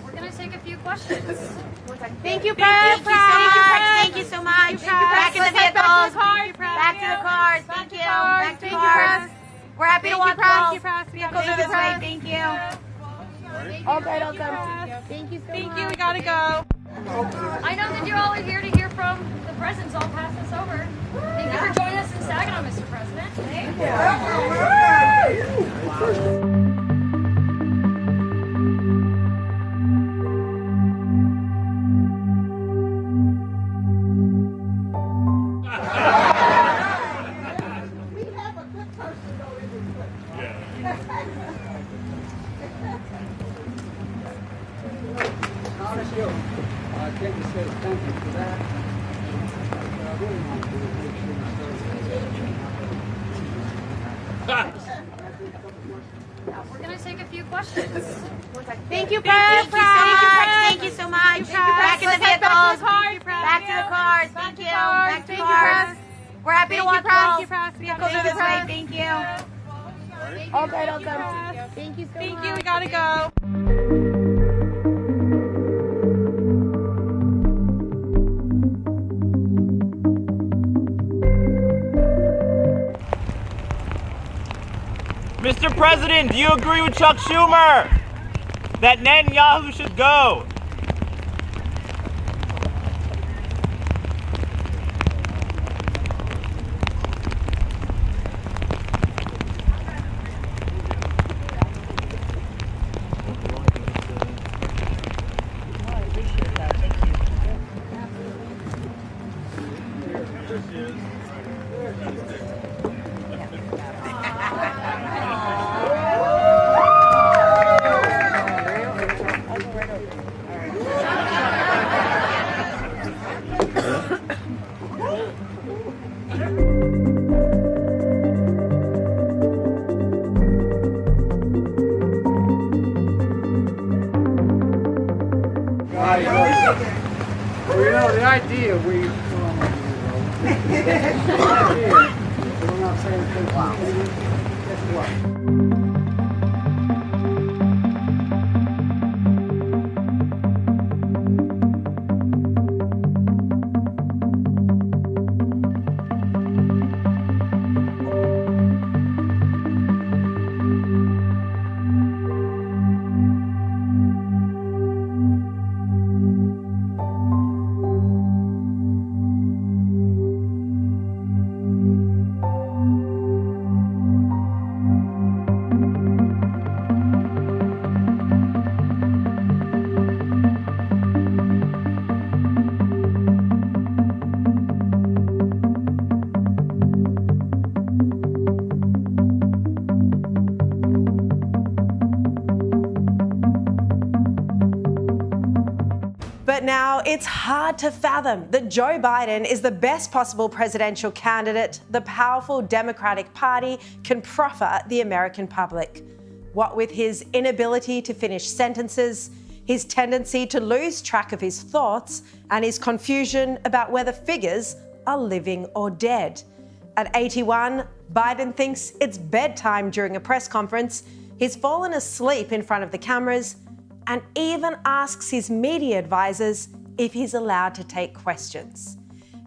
We're going to take a few questions. Thank you, Press. Thank you so much. Back in the vehicles. Back to the cars. Thank you. Back to the cars. We're happy to walk home. Vehicles are this way. Thank you. All good. Thank you so much. Thank you. We gotta go. I know that you all are here to hear from the president, so I'll pass this over. Thank you for joining us in Saginaw, Mr. President. Thank you. I came to say thank you for that. I really want to make sure We're going to take a few questions. Thank you, Press. Thank you so much. Back in the vehicles. Back to the cars. Thank you. Back to the cars. We're happy to walk home. Vehicles are this way. Thank you. All good. Thank you so much. Thank you. We gotta go. Mr. President, do you agree with Chuck Schumer that Netanyahu should go? Well, you know, the idea we're not saying guess what? But now it's hard to fathom that Joe Biden is the best possible presidential candidate the powerful Democratic Party can proffer the American public. What with his inability to finish sentences, his tendency to lose track of his thoughts, and his confusion about whether figures are living or dead. At 81, Biden thinks it's bedtime during a press conference, he's fallen asleep in front of the cameras, and even asks his media advisors if he's allowed to take questions.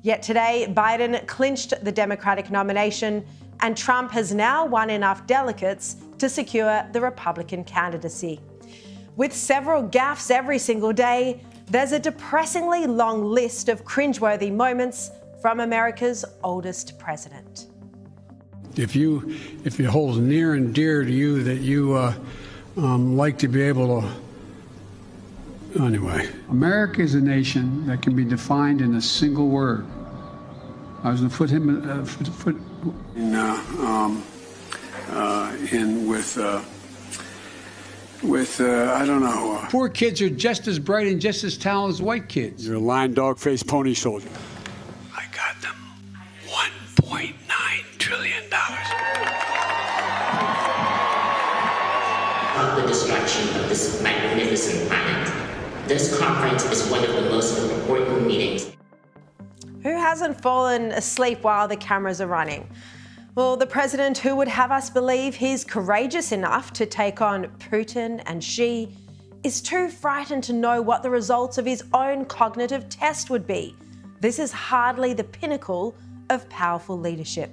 Yet today, Biden clinched the Democratic nomination, and Trump has now won enough delegates to secure the Republican candidacy. With several gaffes every single day, there's a depressingly long list of cringeworthy moments from America's oldest president. If it holds near and dear to you that you like to be able to. Anyway, America is a nation that can be defined in a single word. I was going to put him I don't know. Poor kids are just as bright and just as talented as white kids. You're a lying dog-faced pony soldier. I got them $1.9 trillion. Of the destruction of this magnificent planet. This conference is one of the most important meetings. Who hasn't fallen asleep while the cameras are running? Well, the president who would have us believe he's courageous enough to take on Putin and Xi is too frightened to know what the results of his own cognitive test would be. This is hardly the pinnacle of powerful leadership.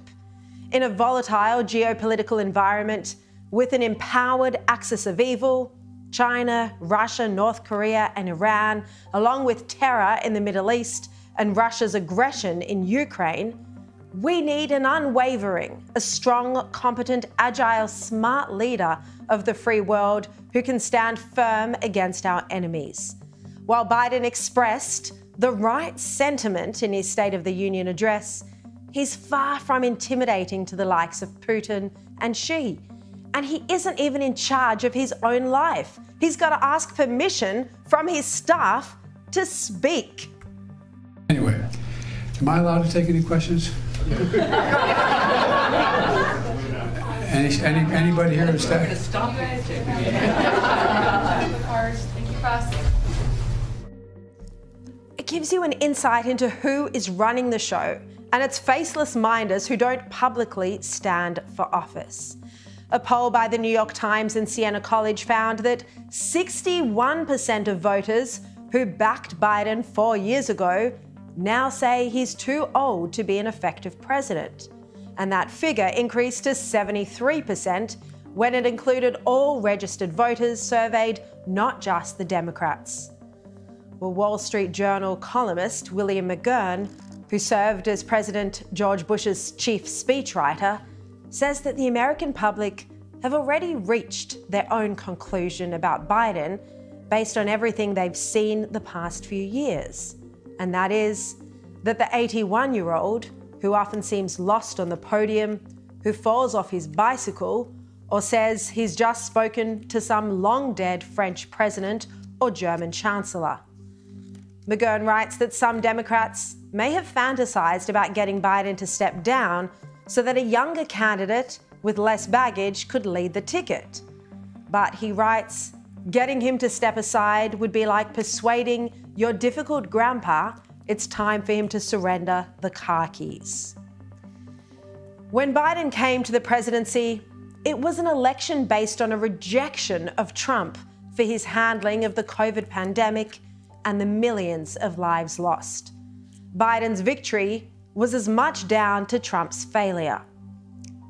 In a volatile geopolitical environment with an empowered axis of evil, China, Russia, North Korea and Iran, along with terror in the Middle East and Russia's aggression in Ukraine, we need an unwavering, a strong, competent, agile, smart leader of the free world who can stand firm against our enemies. While Biden expressed the right sentiment in his State of the Union address, he's far from intimidating to the likes of Putin and Xi. And he isn't even in charge of his own life. He's got to ask permission from his staff to speak. Anyway, am I allowed to take any questions? Anybody here to stay? It gives you an insight into who is running the show, and it's faceless minders who don't publicly stand for office. A poll by the New York Times and Siena College found that 61% of voters who backed Biden 4 years ago now say he's too old to be an effective president. And that figure increased to 73% when it included all registered voters surveyed, not just the Democrats. Well, Wall Street Journal columnist William McGurn, who served as President George Bush's chief speechwriter, says that the American public have already reached their own conclusion about Biden based on everything they've seen the past few years. And that is that the 81-year-old, who often seems lost on the podium, who falls off his bicycle, or says he's just spoken to some long-dead French president or German chancellor. McGurn writes that some Democrats may have fantasized about getting Biden to step down so that a younger candidate with less baggage could lead the ticket. But he writes, getting him to step aside would be like persuading your difficult grandpa it's time for him to surrender the car keys. When Biden came to the presidency, it was an election based on a rejection of Trump for his handling of the COVID pandemic and the millions of lives lost. Biden's victory was as much down to Trump's failure.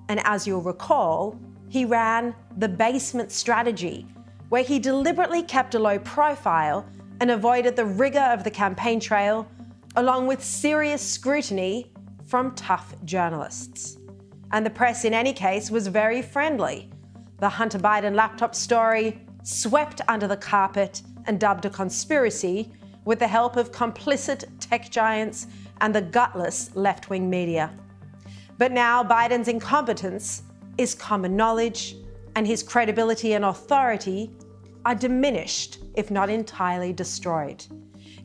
And as you'll recall, he ran the basement strategy, where he deliberately kept a low profile and avoided the rigor of the campaign trail, along with serious scrutiny from tough journalists. And the press, in any case, was very friendly. The Hunter Biden laptop story swept under the carpet and dubbed a conspiracy with the help of complicit tech giants and the gutless left-wing media. But now Biden's incompetence is common knowledge, and his credibility and authority are diminished, if not entirely destroyed.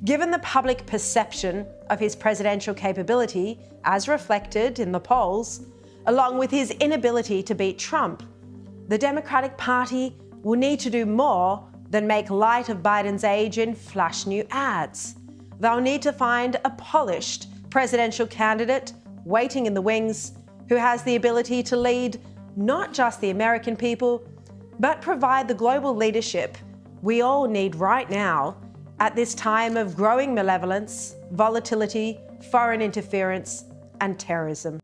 Given the public perception of his presidential capability, as reflected in the polls, along with his inability to beat Trump, the Democratic Party will need to do more than make light of Biden's age in flash new ads. They'll need to find a polished presidential candidate waiting in the wings who has the ability to lead not just the American people, but provide the global leadership we all need right now at this time of growing malevolence, volatility, foreign interference, and terrorism.